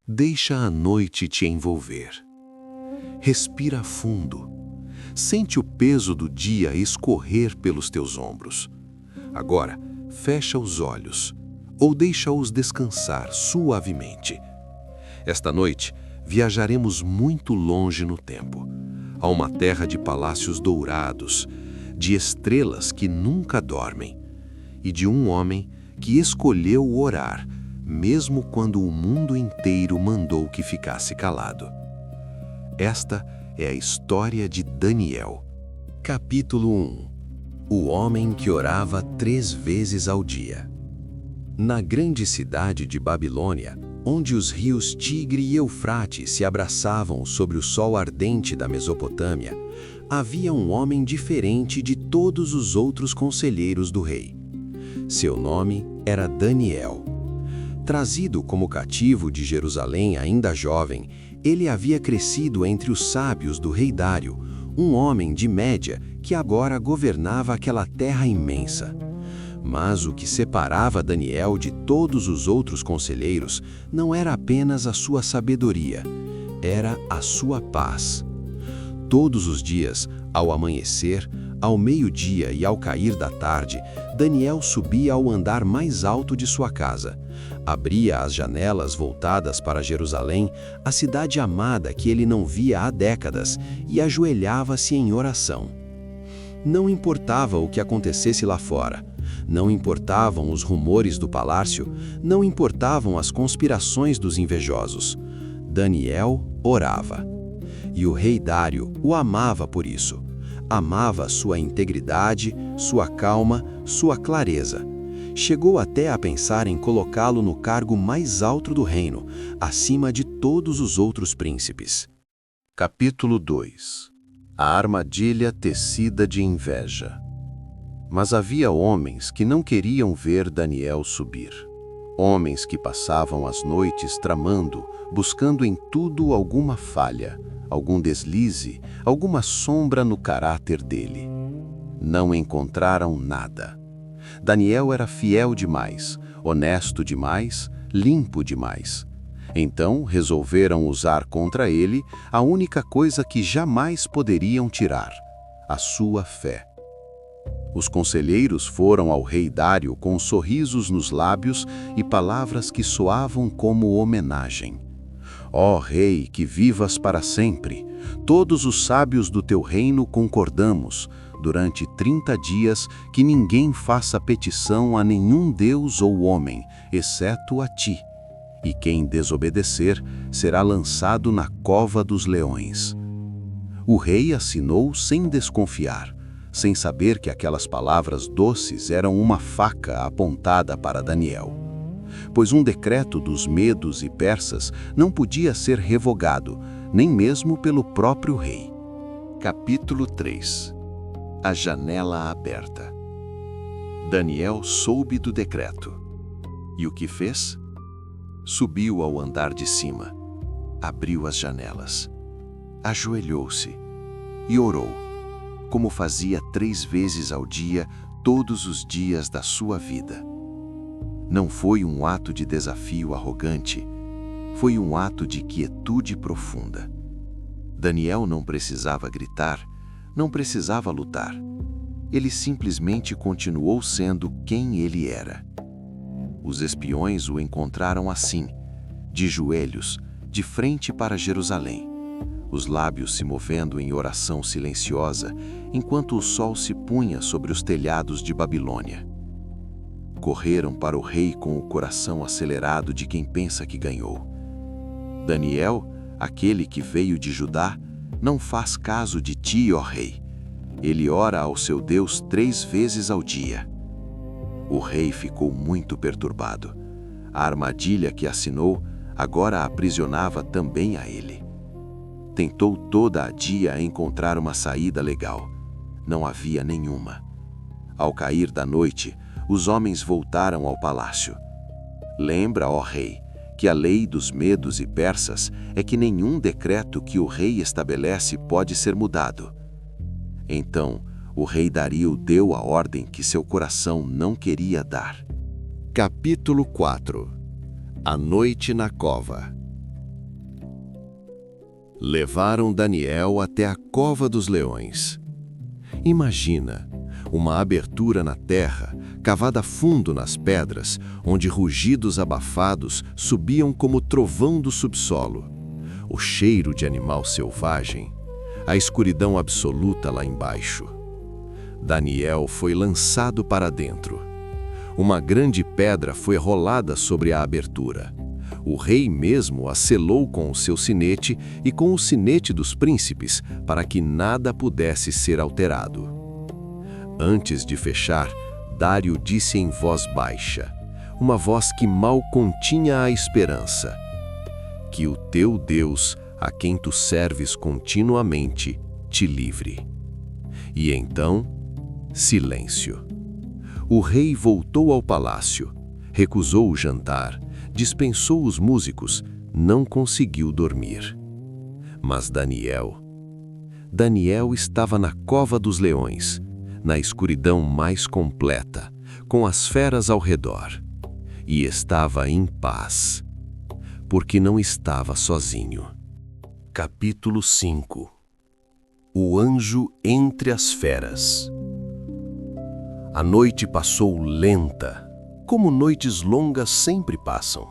Deixa a noite te envolver. Respira fundo. Sente o peso do dia escorrer pelos teus ombros. Agora, fecha os olhos ou deixa-os descansar suavemente. Esta noite, viajaremos muito longe no tempo, a uma terra de palácios dourados, de estrelas que nunca dormem e de um homem que escolheu orar, mesmo quando o mundo inteiro mandou que ficasse calado. Esta é a história de Daniel. Capítulo 1. O homem que orava 3 vezes ao dia. Na grande cidade de Babilônia, onde os rios Tigre e Eufrates se abraçavam sobre o sol ardente da Mesopotâmia, havia um homem diferente de todos os outros conselheiros do rei. Seu nome era Daniel. Trazido como cativo de Jerusalém ainda jovem, ele havia crescido entre os sábios do rei Dário, um homem de Média que agora governava aquela terra imensa. Mas o que separava Daniel de todos os outros conselheiros não era apenas a sua sabedoria, era a sua paz. Todos os dias, ao amanhecer, ao meio-dia e ao cair da tarde, Daniel subia ao andar mais alto de sua casa. Abria as janelas voltadas para Jerusalém, a cidade amada que ele não via há décadas, e ajoelhava-se em oração. Não importava o que acontecesse lá fora. Não importavam os rumores do palácio, não importavam as conspirações dos invejosos. Daniel orava. E o rei Dário o amava por isso. Amava sua integridade, sua calma, sua clareza. Chegou até a pensar em colocá-lo no cargo mais alto do reino, acima de todos os outros príncipes. Capítulo 2. A armadilha tecida de inveja. Mas havia homens que não queriam ver Daniel subir. Homens que passavam as noites tramando, buscando em tudo alguma falha, algum deslize, alguma sombra no caráter dele. Não encontraram nada. Daniel era fiel demais, honesto demais, limpo demais. Então resolveram usar contra ele a única coisa que jamais poderiam tirar: a sua fé. Os conselheiros foram ao rei Dário com sorrisos nos lábios e palavras que soavam como homenagem. Ó rei, que vivas para sempre! Todos os sábios do teu reino concordamos, durante 30 dias, que ninguém faça petição a nenhum deus ou homem, exceto a ti. E quem desobedecer será lançado na cova dos leões. O rei assinou sem desconfiar, sem saber que aquelas palavras doces eram uma faca apontada para Daniel. Pois um decreto dos medos e persas não podia ser revogado, nem mesmo pelo próprio rei. Capítulo 3. A janela aberta. Daniel soube do decreto. E o que fez? Subiu ao andar de cima, abriu as janelas, ajoelhou-se e orou, como fazia 3 vezes ao dia, todos os dias da sua vida. Não foi um ato de desafio arrogante, foi um ato de quietude profunda. Daniel não precisava gritar, não precisava lutar. Ele simplesmente continuou sendo quem ele era. Os espiões o encontraram assim, de joelhos, de frente para Jerusalém, os lábios se movendo em oração silenciosa, enquanto o sol se punha sobre os telhados de Babilônia. Correram para o rei com o coração acelerado de quem pensa que ganhou. Daniel, aquele que veio de Judá, não faz caso de ti, ó rei. Ele ora ao seu Deus 3 vezes ao dia. O rei ficou muito perturbado. A armadilha que assinou agora aprisionava também a ele. Tentou toda a dia encontrar uma saída legal. Não havia nenhuma. Ao cair da noite, os homens voltaram ao palácio. Lembra, ó rei, que a lei dos medos e persas é que nenhum decreto que o rei estabelece pode ser mudado. Então, o rei Dario deu a ordem que seu coração não queria dar. Capítulo 4. A noite na cova. Levaram Daniel até a cova dos leões. Imagina uma abertura na terra, cavada fundo nas pedras, onde rugidos abafados subiam como trovão do subsolo. O cheiro de animal selvagem, a escuridão absoluta lá embaixo. Daniel foi lançado para dentro. Uma grande pedra foi rolada sobre a abertura. O rei mesmo a selou com o seu sinete e com o sinete dos príncipes, para que nada pudesse ser alterado. Antes de fechar, Dário disse em voz baixa, uma voz que mal continha a esperança: que o teu Deus, a quem tu serves continuamente, te livre. E então, silêncio. O rei voltou ao palácio, recusou o jantar, dispensou os músicos, não conseguiu dormir. Mas Daniel estava na cova dos leões, na escuridão mais completa, com as feras ao redor. E estava em paz, porque não estava sozinho. Capítulo 5. O anjo entre as feras. A noite passou lenta, como noites longas sempre passam.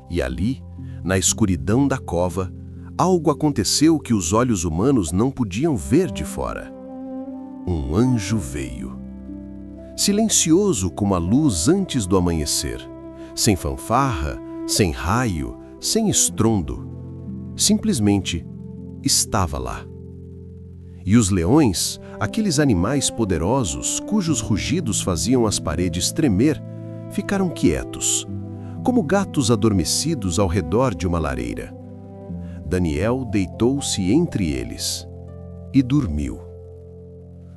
E ali, na escuridão da cova, algo aconteceu que os olhos humanos não podiam ver de fora. Um anjo veio, silencioso como a luz antes do amanhecer, sem fanfarra, sem raio, sem estrondo. Simplesmente estava lá. E os leões, aqueles animais poderosos cujos rugidos faziam as paredes tremer, ficaram quietos, como gatos adormecidos ao redor de uma lareira. Daniel deitou-se entre eles e dormiu.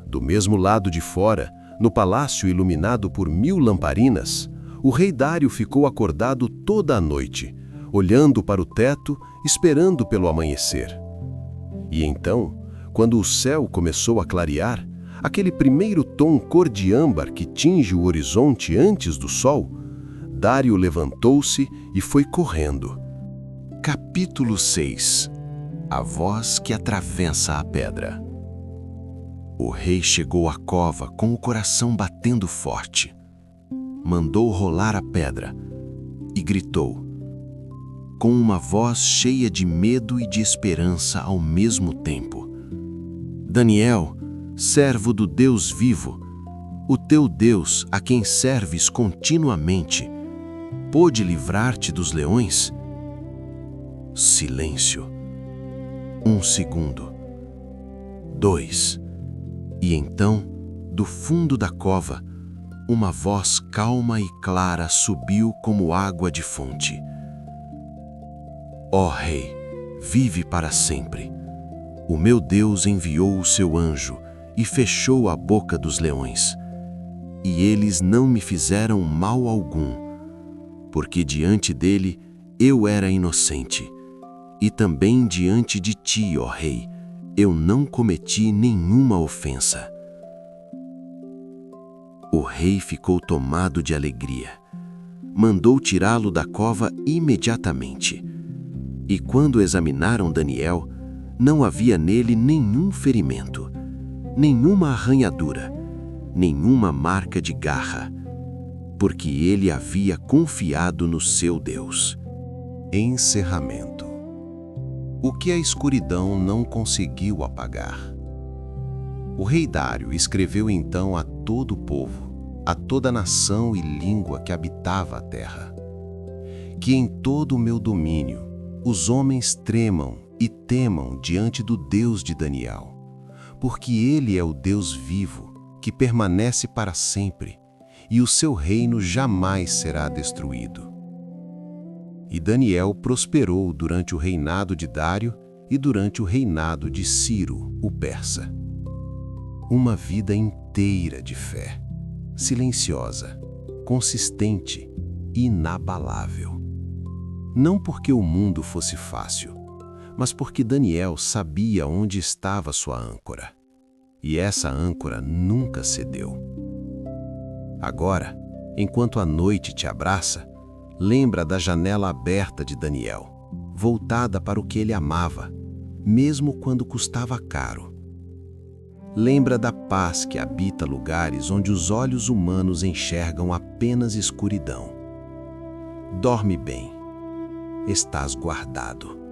Do mesmo lado de fora, no palácio iluminado por 1000 lamparinas, o rei Dário ficou acordado toda a noite, olhando para o teto, esperando pelo amanhecer. E então, quando o céu começou a clarear, aquele primeiro tom cor de âmbar que tinge o horizonte antes do sol, Dário levantou-se e foi correndo. Capítulo 6. A voz que atravessa a pedra. O rei chegou à cova com o coração batendo forte. Mandou rolar a pedra e gritou, com uma voz cheia de medo e de esperança ao mesmo tempo: Daniel, servo do Deus vivo, o teu Deus, a quem serves continuamente, pôde livrar-te dos leões? Silêncio. 1 segundo. 2. E então, do fundo da cova, uma voz calma e clara subiu como água de fonte. Ó Rei, vive para sempre. O meu Deus enviou o seu anjo e fechou a boca dos leões. E eles não me fizeram mal algum, porque diante dele eu era inocente. E também diante de ti, ó Rei, eu não cometi nenhuma ofensa. O rei ficou tomado de alegria. Mandou tirá-lo da cova imediatamente. E quando examinaram Daniel, não havia nele nenhum ferimento, nenhuma arranhadura, nenhuma marca de garra, porque ele havia confiado no seu Deus. Encerramento. O que a escuridão não conseguiu apagar. O rei Dário escreveu então a todo o povo, a toda a nação e língua que habitava a terra, que em todo o meu domínio os homens tremam e temam diante do Deus de Daniel, porque ele é o Deus vivo, que permanece para sempre, e o seu reino jamais será destruído. E Daniel prosperou durante o reinado de Dário e durante o reinado de Ciro, o persa. Uma vida inteira de fé, silenciosa, consistente e inabalável. Não porque o mundo fosse fácil, mas porque Daniel sabia onde estava sua âncora. E essa âncora nunca cedeu. Agora, enquanto a noite te abraça, lembra da janela aberta de Daniel, voltada para o que ele amava, mesmo quando custava caro. Lembra da paz que habita lugares onde os olhos humanos enxergam apenas escuridão. Dorme bem. Estás guardado.